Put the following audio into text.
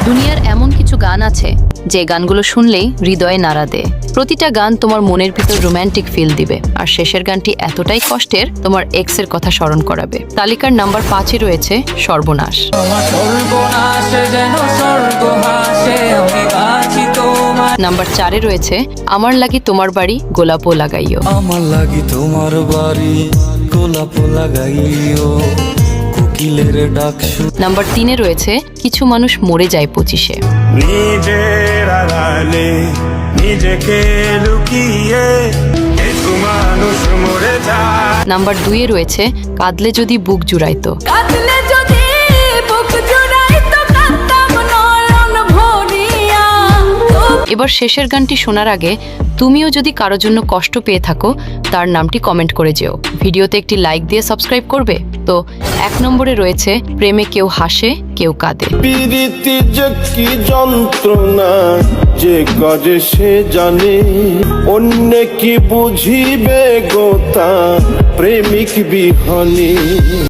দুনিয়ার এমন কিছু গান আছে যে গানগুলো শুনলেই হৃদয়ে নাড়া দেয়। প্রতিটা গান তোমার মনের ভিতর রোমান্টিক ফিল দিবে, আর শেষের গানটি এতটাই কষ্টের তোমার এক্সের কথা স্মরণ করাবে। তালিকার নাম্বার 5-এ রয়েছে সর্বনাশ। নাম্বার 4-এ রয়েছে আমার লাগি তোমার বাড়ি গোলাপও লাগাইও। আমার লাগি তোমার বাড়ি গোলাপও লাগাইও। নাম্বার 3-এ রয়েছে কিছু মানুষ মরে যায় 25-এ। নিজের আড়ালে নিজেকে লুকিয়ে কিছু মানুষ মরে যায়। নাম্বার 2-এ রয়েছে কাঁদলে যদি বুক জুড়াইতো। এবার শেষের গানটি শোনার আগে তুমিও যদি কারোর জন্য কষ্ট পেয়ে থাকো তার নামটি কমেন্ট করে যেও। ভিডিওতে একটি লাইক দিয়ে সাবস্ক্রাইব করবে। তো 1 নম্বরে রয়েছে প্রেমে কেউ হাসে কেউ কাঁদে। প্রীতি যে কি যন্ত্রণা যে গজে সে জানে, অন্য কি বুঝিবে গোতা প্রেমিক বিহনে।